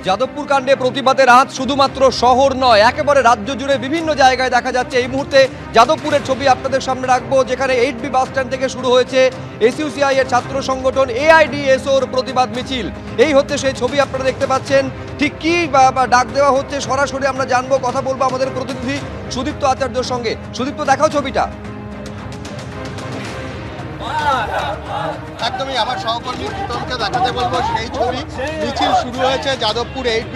যাদবপুর কাণ্ডে প্রতিবাদের আঁচ শুধুমাত্র শহর নয়, একেবারে রাজ্য জুড়ে বিভিন্ন জায়গায় দেখা যাচ্ছে। এই মুহূর্তে যাদবপুরের ছবি আপনাদের সামনে রাখবো, যেখানে 8B বাস স্ট্যান্ড থেকে শুরু হয়েছে এসইউসিআই এর ছাত্র সংগঠন এআইডিএসওর প্রতিবাদ মিছিল। এই হচ্ছে সেই ছবি আপনারা দেখতে পাচ্ছেন। ঠিক কি ডাক দেওয়া হচ্ছে সরাসরি আমরা জানবো, কথা বলবো আমাদের প্রতিনিধি সুদীপ্ত আচার্যর সঙ্গে। সুদীপ্ত, দেখাও ছবিটা। একদমই আমার সহকর্মী প্রীতমকে দেখাতে বলবো সেই ছবি। মিছিল শুরু হয়েছে যাদবপুর 8B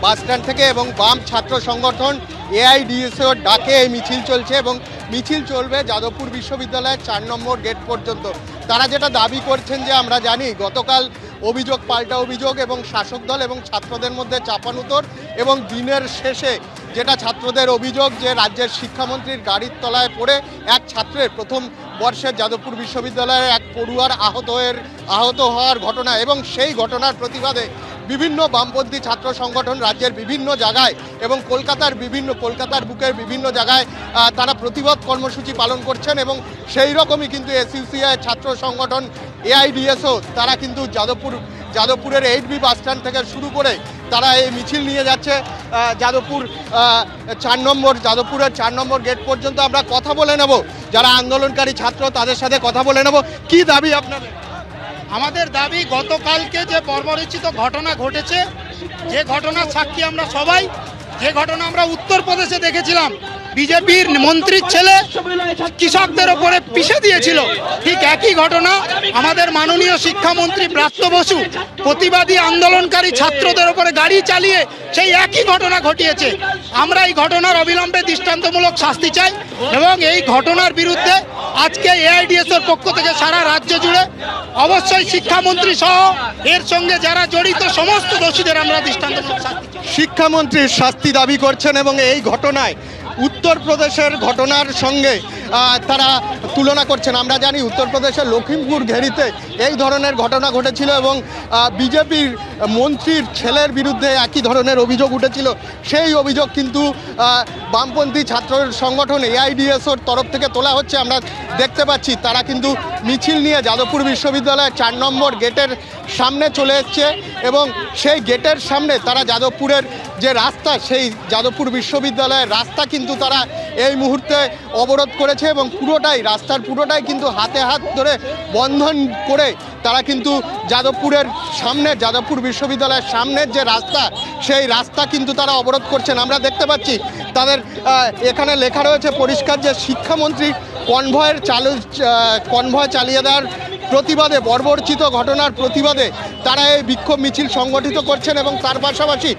বাস স্ট্যান্ড থেকে এবং বাম ছাত্র সংগঠন এআইডিএসওর ডাকে এই মিছিল চলছে এবং মিছিল চলবে যাদবপুর বিশ্ববিদ্যালয়ের 4 নম্বর গেট পর্যন্ত। তারা যেটা দাবি করছেন যে আমরা জানি গতকাল অভিযোগ পাল্টা অভিযোগ এবং শাসক দল এবং ছাত্রদের মধ্যে চাপানুতর, এবং দিনের শেষে যেটা ছাত্রদের অভিযোগ যে রাজ্যের শিক্ষামন্ত্রীর গাড়ির তলায় পড়ে এক ছাত্রের প্রথম বর্ষের যাদবপুর বিশ্ববিদ্যালয়ের এক পড়ুয়ার আহত হওয়ার ঘটনা, এবং সেই ঘটনার প্রতিবাদে বিভিন্ন বামপন্থী ছাত্র সংগঠন রাজ্যের বিভিন্ন জায়গায় এবং কলকাতার বুকের বিভিন্ন জায়গায় তারা প্রতিবাদ কর্মসূচি পালন করছেন। এবং সেই রকমই কিন্তু এসইউসিআই ছাত্র সংগঠন এআইডিএসও তারা কিন্তু যাদবপুরের 8B বাস স্ট্যান্ড থেকে শুরু করে তারা এই মিছিল নিয়ে যাচ্ছে যাদবপুরের 4 নম্বর গেট পর্যন্ত। আমরা কথা বলে নেব যারা আন্দোলনকারী ছাত্র, তাদের সাথে কথা বলে নেব। কি দাবি আপনাদের? আমাদের দাবি, গতকালকে যে বর্বরচিত ঘটনা ঘটেছে, যে ঘটনার সাক্ষী আমরা সবাই, যে ঘটনা আমরা উত্তরপ্রদেশে দেখেছিলাম, বিজেপির মন্ত্রীর ছেলে কৃষকদের ওপরে পিষে দিয়েছিল, ঠিক একই ঘটনা আমাদের মাননীয় শিক্ষামন্ত্রী ব্রাত্য বসু প্রতিবাদী আন্দোলনকারী ছাত্রদের ওপরে গাড়ি চালিয়ে সেই একই ঘটনা ঘটিয়েছে। আমরা এই ঘটনার অবিলম্বে দৃষ্টান্তমূলক শাস্তি চাই এবং এই ঘটনার বিরুদ্ধে আজকে এআইডিএসওর পক্ষ থেকে সারা রাজ্য জুড়ে অবশ্যই শিক্ষামন্ত্রী সহ এর সঙ্গে যারা জড়িত সমস্ত দোষীদের আমরা দৃষ্টান্তমূলক শাস্তি চাই। শিক্ষামন্ত্রীর শাস্তি দাবি করছেন এবং এই ঘটনায় উত্তরপ্রদেশের ঘটনার সঙ্গে তারা তুলনা করছেন। আমরা জানি উত্তরপ্রদেশের লখিমপুর ঘেরিতে এই ধরনের ঘটনা ঘটেছিল এবং বিজেপির মন্ত্রীর ছেলের বিরুদ্ধে একই ধরনের অভিযোগ উঠেছিল। সেই অভিযোগ কিন্তু বামপন্থী ছাত্র সংগঠন এআইডিএসওর তরফ থেকে তোলা হচ্ছে। আমরা দেখতে পাচ্ছি তারা কিন্তু মিছিল নিয়ে যাদবপুর বিশ্ববিদ্যালয়ের 4 নম্বর গেটের সামনে চলে এসছে এবং সেই গেটের সামনে তারা যাদবপুরের যে রাস্তা, সেই যাদবপুর বিশ্ববিদ্যালয়ের রাস্তা কিন্তু তারা এই মুহূর্তে অবরোধ করেছে এবং রাস্তার পুরোটাই কিন্তু হাতে হাত ধরে বন্ধন করে তারা কিন্তু যাদবপুর বিশ্ববিদ্যালয়ের সামনের যে রাস্তা, সেই রাস্তা কিন্তু তারা অবরোধ করছেন। আমরা দেখতে পাচ্ছি তাদের এখানে লেখা রয়েছে পরিষ্কার যে শিক্ষামন্ত্রী কনভয় চালিয়ে দেওয়ার প্রতিবাদে, বর্বরচিত ঘটনার প্রতিবাদে তারা এই বিক্ষোভ মিছিল সংগঠিত করছেন। এবং তার পাশাপাশি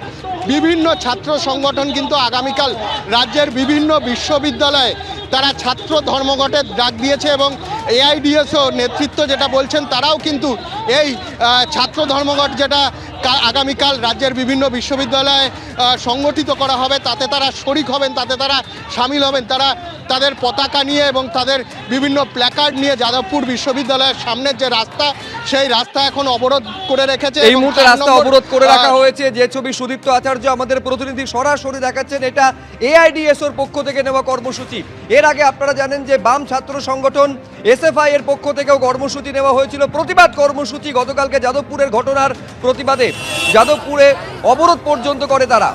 বিভিন্ন ছাত্র সংগঠন কিন্তু আগামীকাল রাজ্যের বিভিন্ন বিশ্ববিদ্যালয়ে তারা ছাত্র ধর্মঘটের ডাক দিয়েছে এবং এআইডিএসও নেতৃত্ব যেটা বলছেন, তারাও কিন্তু এই ছাত্র ধর্মঘট যেটা আগামীকাল রাজ্যের বিভিন্ন বিশ্ববিদ্যালয়ে সংগঠিত করা হবে, তাতে তারা শরিক হবেন, তাতে তারা সামিল হবেন। তারা তাদের পতাকা নিয়ে এবং তাদের বিভিন্ন প্ল্যাকার্ড নিয়ে যাদবপুর বিশ্ববিদ্যালয়ের সামনের যে রাস্তা, সেই রাস্তা এখন অবরোধ করে রেখেছে। এই মুহূর্তে রাস্তা অবরোধ করে রাখা হয়েছে। যে ছবি সুদীপ্ত আচার্য আমাদের প্রতিনিধি সরাসরি দেখাচ্ছেন, এটা এআইডিএসওর পক্ষ থেকে নেওয়া কর্মসূচি। এর আগে আপনারা জানেন যে বাম ছাত্র সংগঠন এসএফআই এর পক্ষ থেকেও কর্মসূচি নেওয়া হয়েছিল, প্রতিবাদ কর্মসূচি। গতকালকে যাদবপুরের ঘটনার প্রতিবাদে যাদবপুরে অবরোধ পর্যন্ত করে তারা।